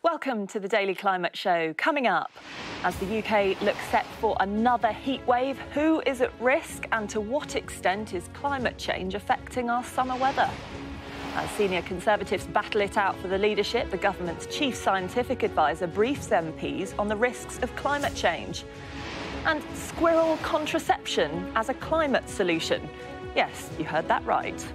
Welcome to the Daily Climate Show. Coming up, as the UK looks set for another heat wave, who is at risk and to what extent is climate change affecting our summer weather? As senior Conservatives battle it out for the leadership, the government's chief scientific advisor briefs MPs on the risks of climate change. And squirrel contraception as a climate solution. Yes, you heard that right.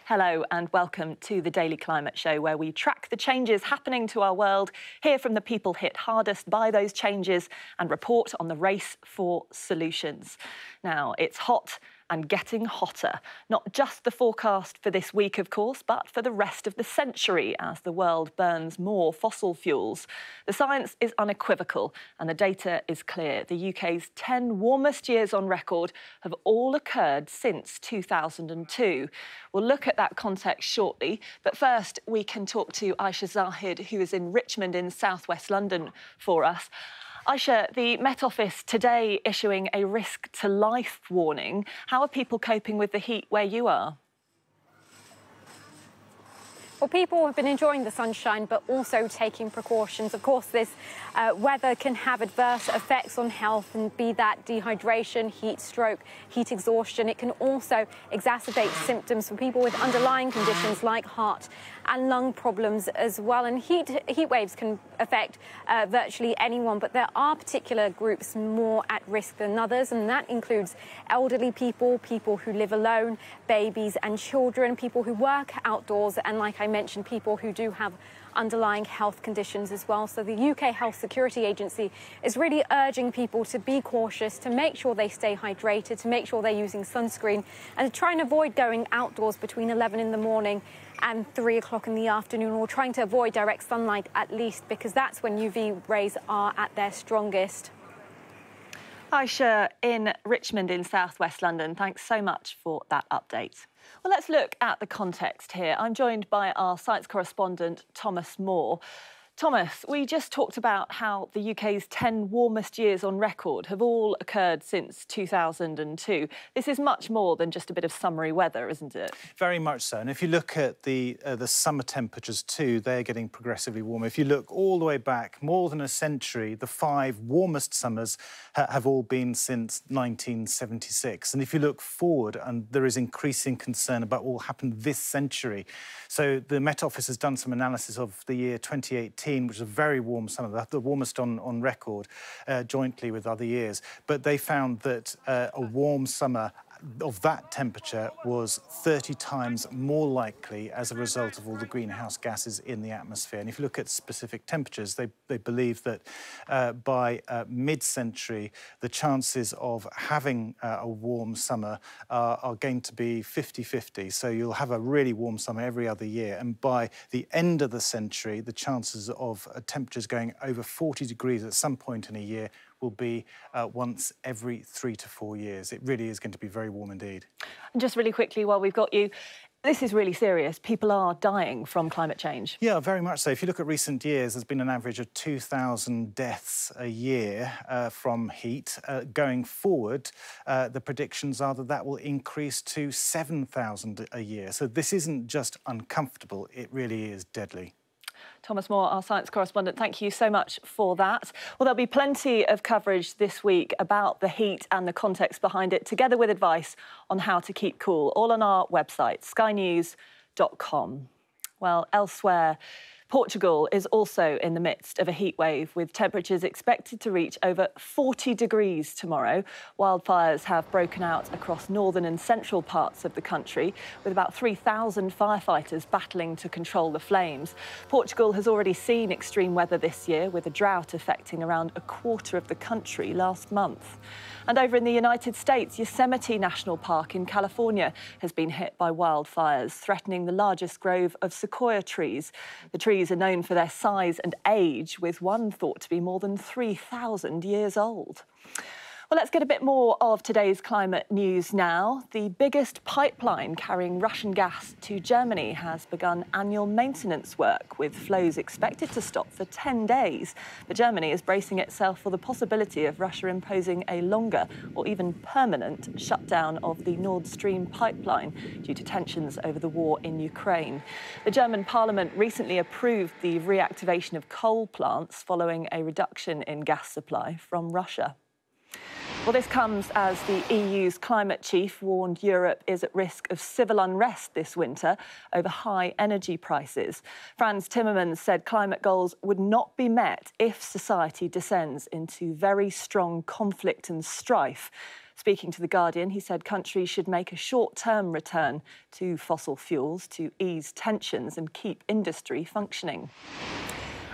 Hello and welcome to the Daily Climate Show, where we track the changes happening to our world, hear from the people hit hardest by those changes and report on the race for solutions. Now, it's hot and getting hotter. Not just the forecast for this week, of course, but for the rest of the century as the world burns more fossil fuels. The science is unequivocal and the data is clear. The UK's 10 warmest years on record have all occurred since 2002. We'll look at that context shortly, but first we can talk to Aisha Zahid, who is in Richmond in southwest London for us. Aisha, the Met Office today issuing a risk to life warning. How are people coping with the heat where you are? Well, people have been enjoying the sunshine, but also taking precautions. Of course, this weather can have adverse effects on health, and be that dehydration, heat stroke, heat exhaustion. It can also exacerbate symptoms for people with underlying conditions like heart and lung problems as well. And heat waves can affect virtually anyone, but there are particular groups more at risk than others, and that includes elderly people, people who live alone, babies and children, people who work outdoors, and like I mentioned, people who do have underlying health conditions as well. So the UK Health Security Agency is really urging people to be cautious, to make sure they stay hydrated, to make sure they're using sunscreen, and to try and avoid going outdoors between 11 in the morning and 3 o'clock in the afternoon, or trying to avoid direct sunlight at least, because that's when UV rays are at their strongest. Aisha in Richmond in southwest London, thanks so much for that update. Well, let's look at the context here. I'm joined by our science correspondent, Thomas Moore. Thomas, we just talked about how the UK's 10 warmest years on record have all occurred since 2002. This is much more than just a bit of summery weather, isn't it? Very much so. And if you look at the summer temperatures too, they're getting progressively warmer. If you look all the way back, more than a century, the 5 warmest summers have all been since 1976. And if you look forward, and there is increasing concern about what will happen this century. So the Met Office has done some analysis of the year 2018, which is a very warm summer, the warmest on record, jointly with other years. But they found that a warm summer of that temperature was 30 times more likely as a result of all the greenhouse gases in the atmosphere. And if you look at specific temperatures, they believe that by mid-century, the chances of having a warm summer are going to be 50-50. So you'll have a really warm summer every other year. And by the end of the century, the chances of temperatures going over 40 degrees at some point in a year will be once every 3 to 4 years. It really is going to be very warm indeed. And just really quickly, while we've got you, this is really serious. People are dying from climate change. Yeah, very much so. If you look at recent years, there's been an average of 2,000 deaths a year from heat. Going forward, the predictions are that that will increase to 7,000 a year. So this isn't just uncomfortable, it really is deadly. Thomas Moore, our science correspondent, thank you so much for that. Well, there'll be plenty of coverage this week about the heat and the context behind it, together with advice on how to keep cool, all on our website, skynews.com. Well, elsewhere, Portugal is also in the midst of a heat wave, with temperatures expected to reach over 40 degrees tomorrow. Wildfires have broken out across northern and central parts of the country, with about 3,000 firefighters battling to control the flames. Portugal has already seen extreme weather this year, with a drought affecting around a quarter of the country last month. And over in the United States, Yosemite National Park in California has been hit by wildfires, threatening the largest grove of sequoia trees. The trees are known for their size and age, with one thought to be more than 3,000 years old. Well, let's get a bit more of today's climate news now. The biggest pipeline carrying Russian gas to Germany has begun annual maintenance work, with flows expected to stop for 10 days. But Germany is bracing itself for the possibility of Russia imposing a longer or even permanent shutdown of the Nord Stream pipeline due to tensions over the war in Ukraine. The German parliament recently approved the reactivation of coal plants following a reduction in gas supply from Russia. Well, this comes as the EU's climate chief warned Europe is at risk of civil unrest this winter over high energy prices. Frans Timmermans said climate goals would not be met if society descends into very strong conflict and strife. Speaking to The Guardian, he said countries should make a short-term return to fossil fuels to ease tensions and keep industry functioning.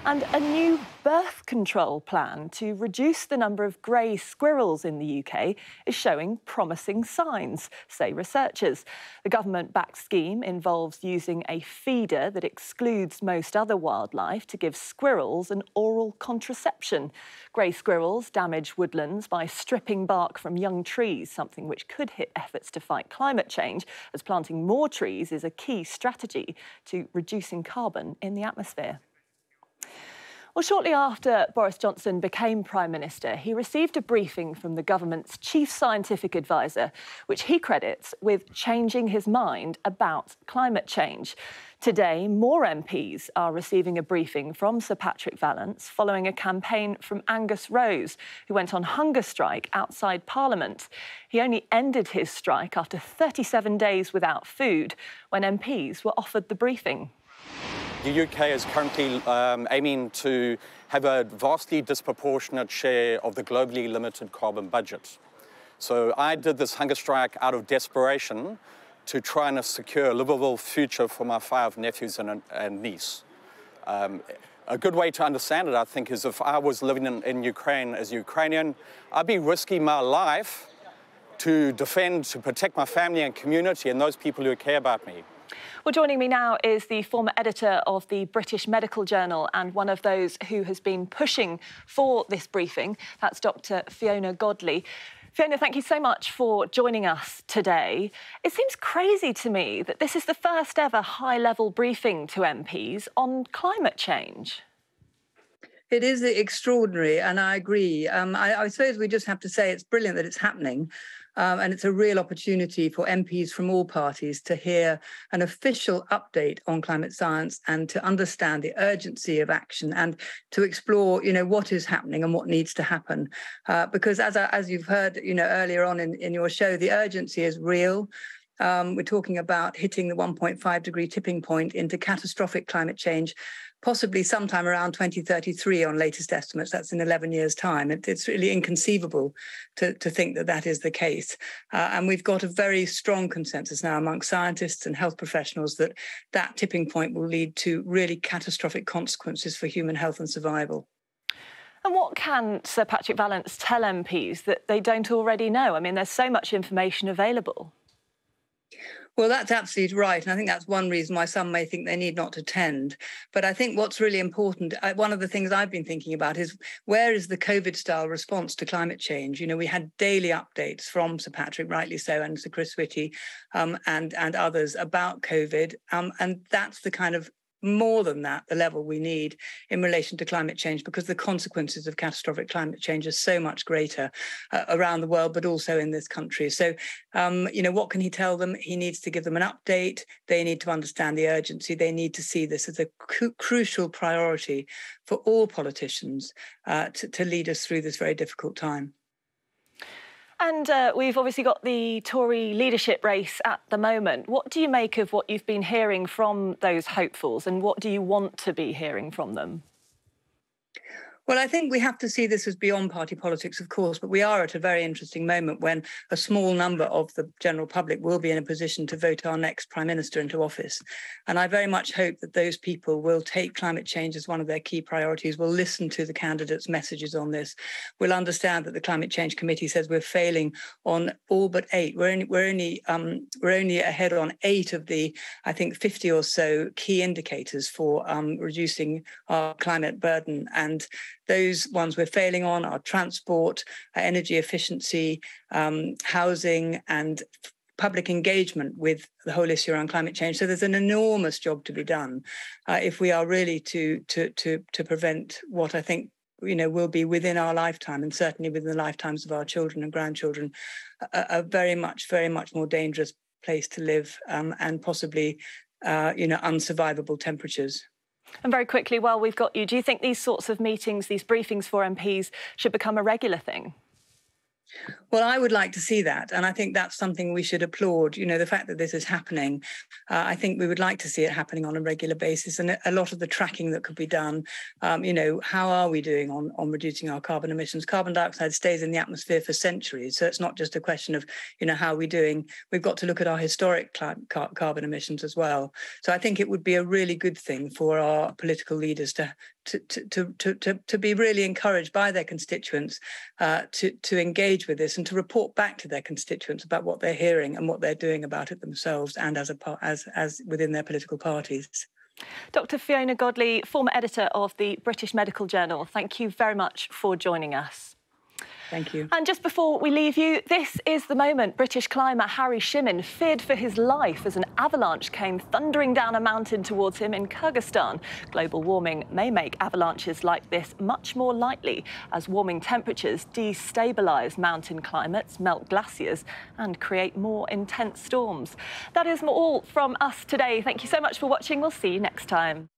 And a new birth control plan to reduce the number of grey squirrels in the UK is showing promising signs, say researchers. The government-backed scheme involves using a feeder that excludes most other wildlife to give squirrels an oral contraception. Grey squirrels damage woodlands by stripping bark from young trees, something which could hit efforts to fight climate change, as planting more trees is a key strategy to reducing carbon in the atmosphere. Well, shortly after Boris Johnson became Prime Minister, he received a briefing from the government's chief scientific advisor, which he credits with changing his mind about climate change. Today, more MPs are receiving a briefing from Sir Patrick Vallance following a campaign from Angus Rose, who went on hunger strike outside Parliament. He only ended his strike after 37 days without food, when MPs were offered the briefing. The UK is currently aiming to have a vastly disproportionate share of the globally limited carbon budget. So I did this hunger strike out of desperation to try and secure a livable future for my 5 nephews and niece. A good way to understand it, I think, is if I was living in Ukraine as a Ukrainian, I'd be risking my life to defend, to protect my family and community and those people who care about me. Well, joining me now is the former editor of the British Medical Journal and one of those who has been pushing for this briefing. That's Dr. Fiona Godley. Fiona, thank you so much for joining us today. It seems crazy to me that this is the first ever high-level briefing to MPs on climate change. It is extraordinary, and I agree. I suppose we just have to say it's brilliant that it's happening. And it's a real opportunity for MPs from all parties to hear an official update on climate science and to understand the urgency of action and to explore, what is happening and what needs to happen. Because as you've heard, earlier on in your show, the urgency is real. We're talking about hitting the 1.5 degree tipping point into catastrophic climate change, possibly sometime around 2033 on latest estimates. That's in 11 years' time. It's really inconceivable to think that that is the case. And we've got a very strong consensus now among scientists and health professionals that that tipping point will lead to really catastrophic consequences for human health and survival. And what can Sir Patrick Vallance tell MPs that they don't already know? I mean, there's so much information available. Well, that's absolutely right. And I think that's one reason why some may think they need not attend. But I think what's really important, one of the things I've been thinking about is where is the COVID-style response to climate change? We had daily updates from Sir Patrick, rightly so, and Sir Chris Whitty and others about COVID. And that's the kind of more than that, the level we need in relation to climate change, because the consequences of catastrophic climate change are so much greater around the world, but also in this country. So, what can he tell them? He needs to give them an update. They need to understand the urgency. They need to see this as a crucial priority for all politicians to lead us through this very difficult time. And we've obviously got the Tory leadership race at the moment. What do you make of what you've been hearing from those hopefuls, and what do you want to be hearing from them? Well, I think we have to see this as beyond party politics, of course, but we are at a very interesting moment when a small number of the general public will be in a position to vote our next Prime Minister into office. And I very much hope that those people will take climate change as one of their key priorities, will listen to the candidates' messages on this, will understand that the Climate Change Committee says we're failing on all but 8. We're only ahead on 8 of the, I think, 50 or so key indicators for reducing our climate burden. And Those ones we're failing on are transport, energy efficiency, housing, and public engagement with the whole issue around climate change. So there's an enormous job to be done if we are really to prevent what I think will be within our lifetime, and certainly within the lifetimes of our children and grandchildren, a very much more dangerous place to live, and possibly unsurvivable temperatures. And very quickly, while we've got you, do you think these sorts of meetings, these briefings for MPs, should become a regular thing? Well, I would like to see that. And I think that's something we should applaud. The fact that this is happening, I think we would like to see it happening on a regular basis. And a lot of the tracking that could be done, how are we doing on reducing our carbon emissions? Carbon dioxide stays in the atmosphere for centuries. So it's not just a question of, how are we doing? We've got to look at our historic carbon emissions as well. So I think it would be a really good thing for our political leaders to be really encouraged by their constituents to engage with this and to report back to their constituents about what they're hearing and what they're doing about it themselves and as within their political parties. Dr. Fiona Godley, former editor of the British Medical Journal, thank you very much for joining us. Thank you. And just before we leave you, this is the moment British climber Harry Shimin feared for his life as an avalanche came thundering down a mountain towards him in Kyrgyzstan. Global warming may make avalanches like this much more likely as warming temperatures destabilise mountain climates, melt glaciers and create more intense storms. That is all from us today. Thank you so much for watching. We'll see you next time.